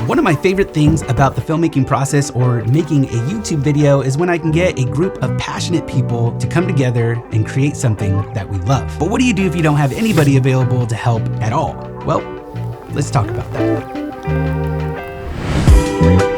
One of my favorite things about the filmmaking process or making a YouTube video is when I can get a group of passionate people to come together and create something that we love. But what do you do if you don't have anybody available to help at all? Well, let's talk about that.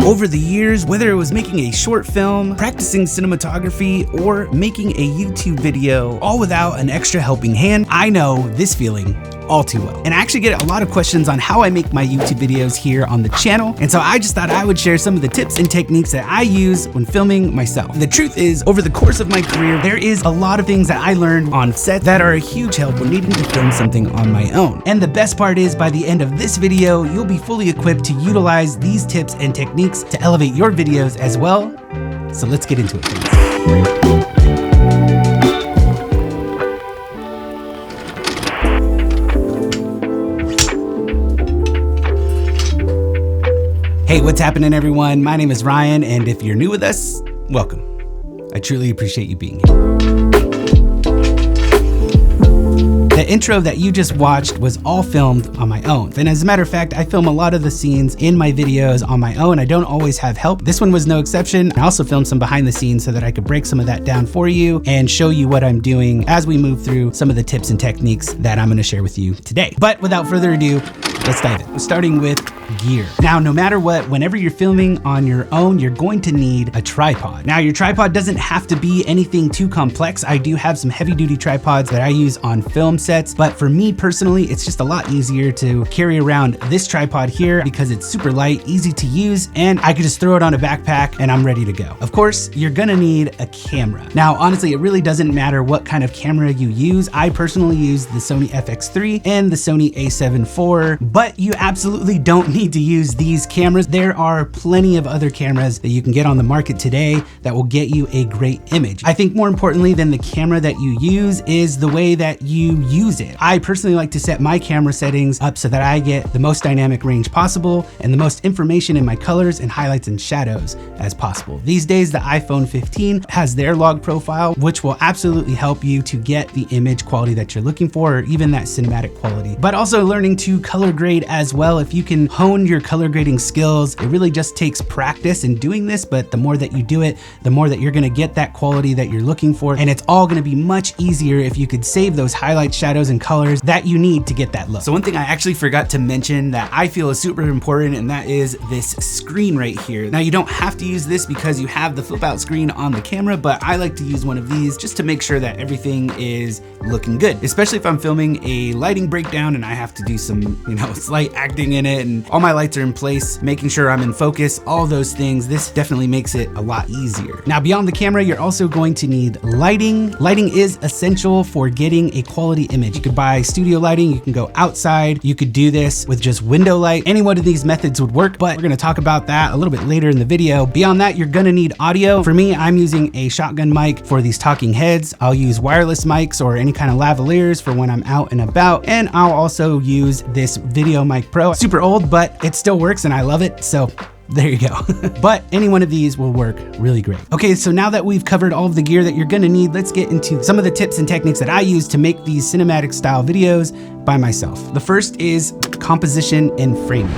Over the years, whether it was making a short film, practicing cinematography, or making a YouTube video, all without an extra helping hand, I know this feeling all too well. And I actually get a lot of questions on how I make my YouTube videos here on the channel. And so I just thought I would share some of the tips and techniques that I use when filming myself. The truth is, over the course of my career, there is a lot of things that I learned on set that are a huge help when needing to film something on my own. And the best part is, by the end of this video, you'll be fully equipped to utilize these tips and techniques to elevate your videos as well. So let's get into it. Hey, what's happening, everyone? My name is Ryan, and if you're new with us, welcome. I truly appreciate you being here. The intro that you just watched was all filmed on my own. And as a matter of fact, I film a lot of the scenes in my videos on my own. I don't always have help. This one was no exception. I also filmed some behind the scenes so that I could break some of that down for you and show you what I'm doing as we move through some of the tips and techniques that I'm gonna share with you today. But without further ado, let's dive in. Starting with gear. Now, no matter what, whenever you're filming on your own, you're going to need a tripod. Now, your tripod doesn't have to be anything too complex. I do have some heavy duty tripods that I use on film sets, but for me personally, it's just a lot easier to carry around this tripod here because it's super light, easy to use, and I can just throw it on a backpack and I'm ready to go. Of course, you're gonna need a camera. Now, honestly, it really doesn't matter what kind of camera you use. I personally use the Sony FX3 and the Sony A7 IV, but you absolutely don't need to use these cameras. There are plenty of other cameras that you can get on the market today that will get you a great image. I think more importantly than the camera that you use is the way that you use it. I personally like to set my camera settings up so that I get the most dynamic range possible and the most information in my colors and highlights and shadows as possible. These days, the iPhone 15 has their log profile, which will absolutely help you to get the image quality that you're looking for, or even that cinematic quality. But also learning to color grade as well. If you can hone your color grading skills, it really just takes practice in doing this, but the more that you do it, the more that you're gonna get that quality that you're looking for. And it's all gonna be much easier if you could save those highlights, shadows, and colors that you need to get that look. So one thing I actually forgot to mention that I feel is super important, and that is this screen right here. Now, you don't have to use this because you have the flip out screen on the camera, but I like to use one of these just to make sure that everything is looking good, especially if I'm filming a lighting breakdown and I have to do some, slight acting in it, and all my lights are in place, making sure I'm in focus, all those things. This definitely makes it a lot easier. Now, beyond the camera, you're also going to need lighting. Lighting is essential for getting a quality image. You could buy studio lighting, you can go outside, you could do this with just window light. Any one of these methods would work, but we're gonna talk about that a little bit later in the video. Beyond that, you're gonna need audio. For me, I'm using a shotgun mic for these talking heads. I'll use wireless mics or any kind of lavaliers for when I'm out and about, and I'll also use this Video Mic Pro. Super old, but it still works and I love it, so there you go. But any one of these will work really great. Okay, so now that we've covered all of the gear that you're gonna need, let's get into some of the tips and techniques that I use to make these cinematic style videos by myself. The first is composition and framing.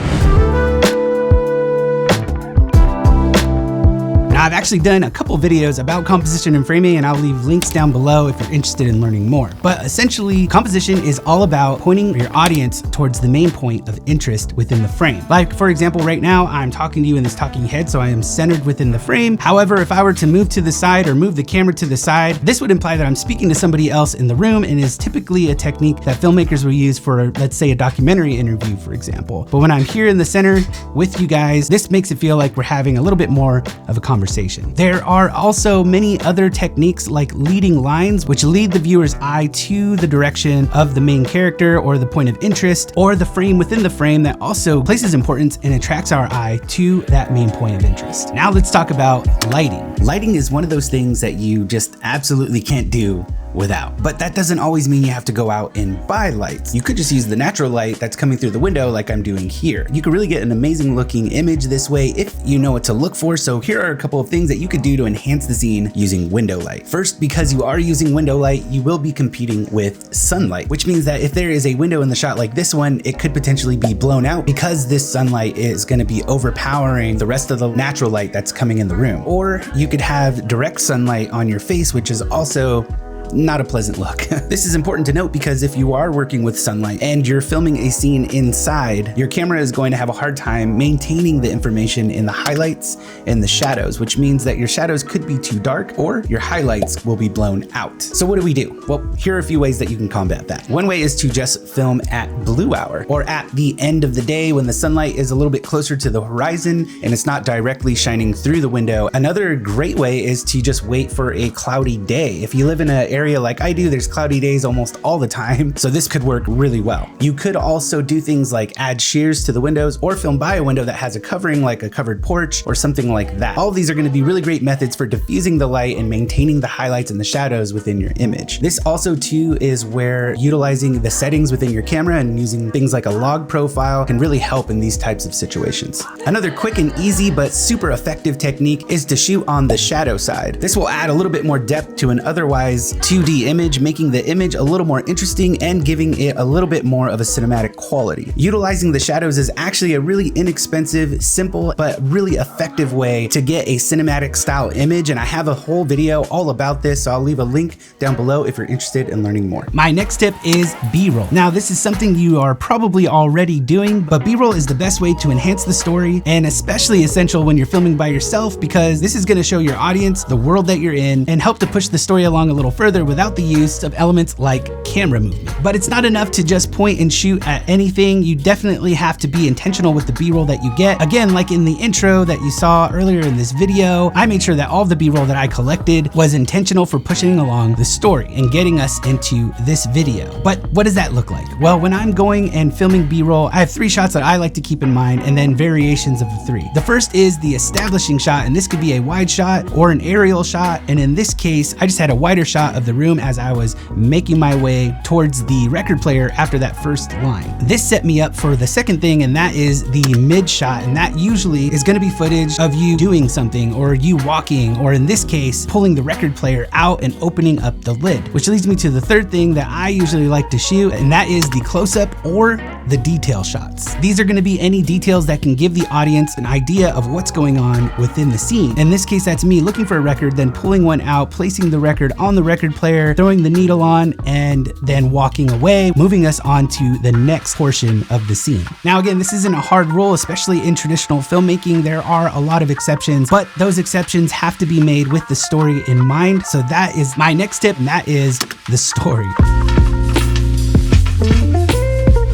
I've actually done a couple videos about composition and framing, and I'll leave links down below if you're interested in learning more. But essentially, composition is all about pointing your audience towards the main point of interest within the frame. Like, for example, right now, I'm talking to you in this talking head, so I am centered within the frame. However, if I were to move to the side or move the camera to the side, this would imply that I'm speaking to somebody else in the room, and is typically a technique that filmmakers will use for, let's say, a documentary interview, for example. But when I'm here in the center with you guys, this makes it feel like we're having a little bit more of a conversation. There are also many other techniques like leading lines, which lead the viewer's eye to the direction of the main character or the point of interest, or the frame within the frame that also places importance and attracts our eye to that main point of interest. Now let's talk about lighting. Lighting is one of those things that you just absolutely can't do without. But that doesn't always mean you have to go out and buy lights. You could just use the natural light that's coming through the window like I'm doing here. You can really get an amazing looking image this way if you know what to look for. So here are a couple of things that you could do to enhance the scene using window light. First, because you are using window light, you will be competing with sunlight, which means that if there is a window in the shot like this one, it could potentially be blown out because this sunlight is going to be overpowering the rest of the natural light that's coming in the room. Or you could have direct sunlight on your face, which is also not a pleasant look. This is important to note because if you are working with sunlight and you're filming a scene inside, your camera is going to have a hard time maintaining the information in the highlights and the shadows, which means that your shadows could be too dark or your highlights will be blown out. So what do we do? Well, here are a few ways that you can combat that. One way is to just film at blue hour or at the end of the day when the sunlight is a little bit closer to the horizon and it's not directly shining through the window. Another great way is to just wait for a cloudy day. If you live in an area like I do, there's cloudy days almost all the time, so this could work really well. You could also do things like add shears to the windows or film by a window that has a covering like a covered porch or something like that. All of these are going to be really great methods for diffusing the light and maintaining the highlights and the shadows within your image. This also too is where utilizing the settings within your camera and using things like a log profile can really help in these types of situations. Another quick and easy but super effective technique is to shoot on the shadow side. This will add a little bit more depth to an otherwise 2D image, making the image a little more interesting and giving it a little bit more of a cinematic quality. Utilizing the shadows is actually a really inexpensive, simple, but really effective way to get a cinematic style image, and I have a whole video all about this, so I'll leave a link down below if you're interested in learning more. My next tip is B-roll. Now, this is something you are probably already doing, but B-roll is the best way to enhance the story and especially essential when you're filming by yourself because this is going to show your audience the world that you're in and help to push the story along a little further without the use of elements like camera movement. But it's not enough to just point and shoot at anything. You definitely have to be intentional with the B-roll that you get. Again, like in the intro that you saw earlier in this video, I made sure that all of the B-roll that I collected was intentional for pushing along the story and getting us into this video. But what does that look like? Well, when I'm going and filming B-roll, I have 3 shots that I like to keep in mind and then variations of the 3. The first is the establishing shot, and this could be a wide shot or an aerial shot. And in this case, I just had a wider shot of the room as I was making my way towards the record player after that first line. This set me up for the second thing, and that is the mid shot, and that usually is going to be footage of you doing something or you walking, or in this case, pulling the record player out and opening up the lid, which leads me to the third thing that I usually like to shoot, and that is the close-up or the detail shots. These are going to be any details that can give the audience an idea of what's going on within the scene. In this case, that's me looking for a record, then pulling one out, placing the record on the record player, throwing the needle on, and then walking away, moving us on to the next portion of the scene. Now, again, this isn't a hard rule, especially in traditional filmmaking. There are a lot of exceptions, but those exceptions have to be made with the story in mind. So that is my next tip, and that is the story.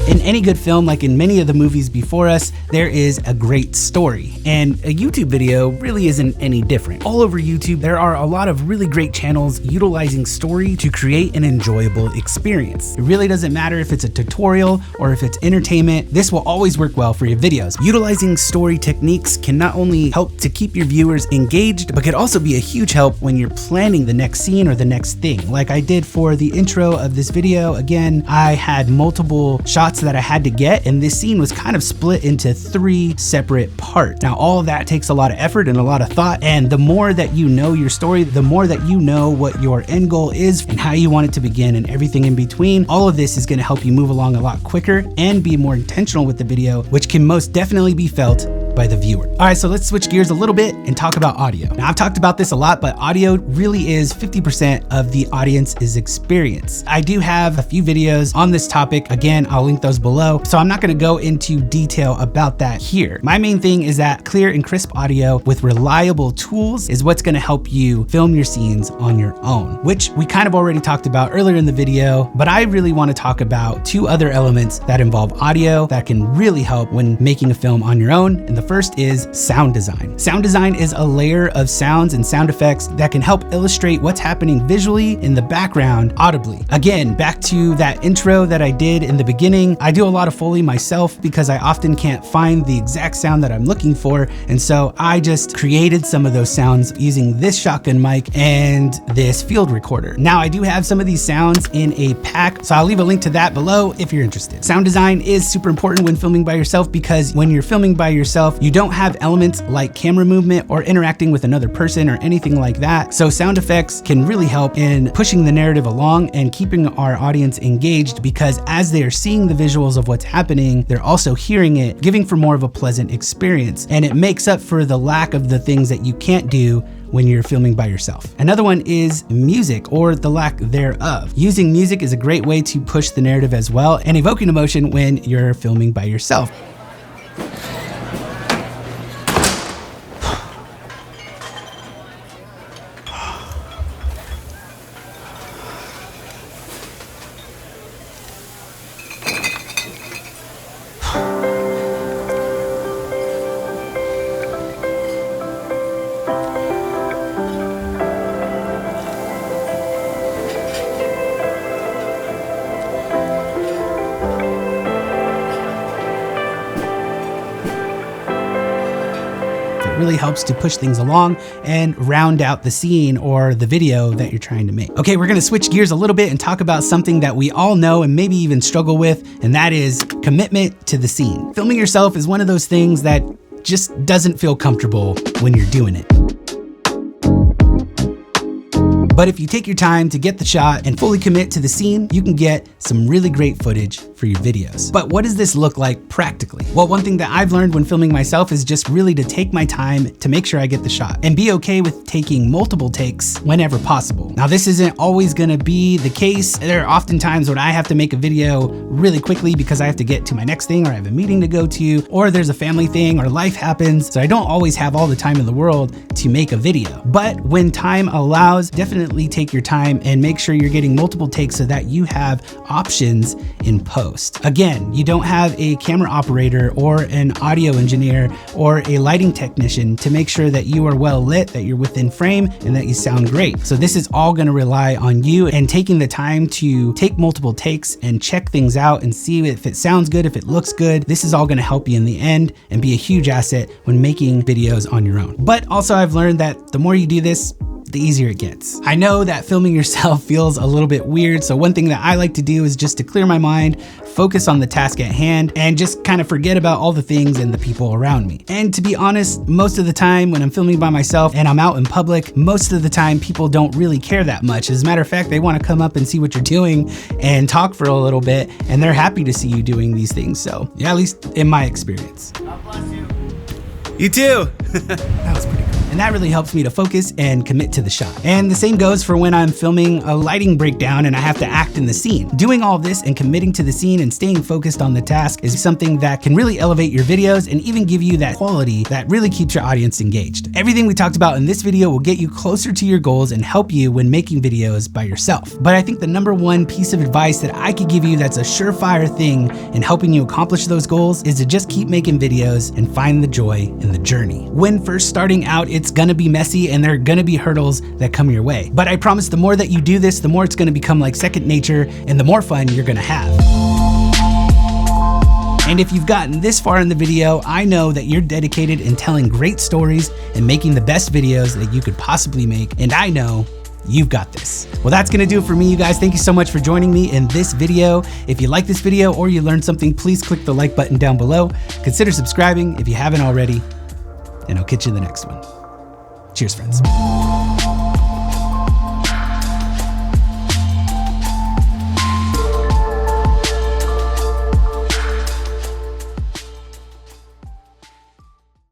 In any good film, like in many of the movies before us, there is a great story, and a YouTube video really isn't any different. All over YouTube, there are a lot of really great channels utilizing story to create an enjoyable experience. It really doesn't matter if it's a tutorial or if it's entertainment, this will always work well for your videos. Utilizing story techniques can not only help to keep your viewers engaged, but could also be a huge help when you're planning the next scene or the next thing. Like I did for the intro of this video, again, I had multiple shots that I had to get, and this scene was kind of split into 3 separate parts. Now, all of that takes a lot of effort and a lot of thought, and the more that you know your story, the more that you know what your end goal is and how you want it to begin and everything in between. All of this is going to help you move along a lot quicker and be more intentional with the video, which can most definitely be felt by the viewer. All right, so let's switch gears a little bit and talk about audio. Now, I've talked about this a lot, but audio really is 50% of the audience's experience. I do have a few videos on this topic. Again, I'll link those below, so I'm not going to go into detail about that here. My main thing is that clear and crisp audio with reliable tools is what's going to help you film your scenes on your own, which we kind of already talked about earlier in the video, but I really want to talk about 2 other elements that involve audio that can really help when making a film on your own. And the first is sound design. Sound design is a layer of sounds and sound effects that can help illustrate what's happening visually in the background audibly. Again, back to that intro that I did in the beginning, I do a lot of Foley myself because I often can't find the exact sound that I'm looking for, and so I just created some of those sounds using this shotgun mic and this field recorder. Now I do have some of these sounds in a pack, so I'll leave a link to that below if you're interested. Sound design is super important when filming by yourself because when you're filming by yourself, you don't have elements like camera movement or interacting with another person or anything like that. So sound effects can really help in pushing the narrative along and keeping our audience engaged, because as they are seeing the visuals of what's happening, they're also hearing it, giving for more of a pleasant experience. And it makes up for the lack of the things that you can't do when you're filming by yourself. Another one is music, or the lack thereof. Using music is a great way to push the narrative as well and evoking emotion when you're filming by yourself. Really helps to push things along and round out the scene or the video that you're trying to make. Okay, we're gonna switch gears a little bit and talk about something that we all know and maybe even struggle with, and that is commitment to the scene. Filming yourself is one of those things that just doesn't feel comfortable when you're doing it. But if you take your time to get the shot and fully commit to the scene, you can get some really great footage for your videos. But what does this look like practically? Well, one thing that I've learned when filming myself is just really to take my time to make sure I get the shot and be okay with taking multiple takes whenever possible. Now, this isn't always gonna be the case. There are often times when I have to make a video really quickly because I have to get to my next thing, or I have a meeting to go to, or there's a family thing, or life happens. So I don't always have all the time in the world to make a video. But when time allows, definitely take your time and make sure you're getting multiple takes so that you have options in post. Again, you don't have a camera operator or an audio engineer or a lighting technician to make sure that you are well lit, that you're within frame, and that you sound great. So this is all going to rely on you and taking the time to take multiple takes and check things out and see if it sounds good, if it looks good. This is all going to help you in the end and be a huge asset when making videos on your own. But also I've learned that the more you do this, the easier it gets. I know that filming yourself feels a little bit weird, so one thing that I like to do is just to clear my mind, focus on the task at hand, and just kind of forget about all the things and the people around me. And to be honest, most of the time when I'm filming by myself and I'm out in public, most of the time people don't really care that much. As a matter of fact, they want to come up and see what you're doing and talk for a little bit, and they're happy to see you doing these things. So yeah, at least in my experience. God bless you. You too. That was pretty cool. And that really helps me to focus and commit to the shot. And the same goes for when I'm filming a lighting breakdown and I have to act in the scene. Doing all this and committing to the scene and staying focused on the task is something that can really elevate your videos and even give you that quality that really keeps your audience engaged. Everything we talked about in this video will get you closer to your goals and help you when making videos by yourself. But I think the number one piece of advice that I could give you that's a surefire thing in helping you accomplish those goals is to just keep making videos and find the joy in the journey. When first starting out, it's gonna be messy and there are gonna be hurdles that come your way. But I promise the more that you do this, the more it's gonna become like second nature and the more fun you're gonna have. And if you've gotten this far in the video, I know that you're dedicated in telling great stories and making the best videos that you could possibly make. And I know you've got this. Well, that's gonna do it for me, you guys. Thank you so much for joining me in this video. If you like this video or you learned something, please click the like button down below. Consider subscribing if you haven't already, and I'll catch you in the next one. Cheers, friends.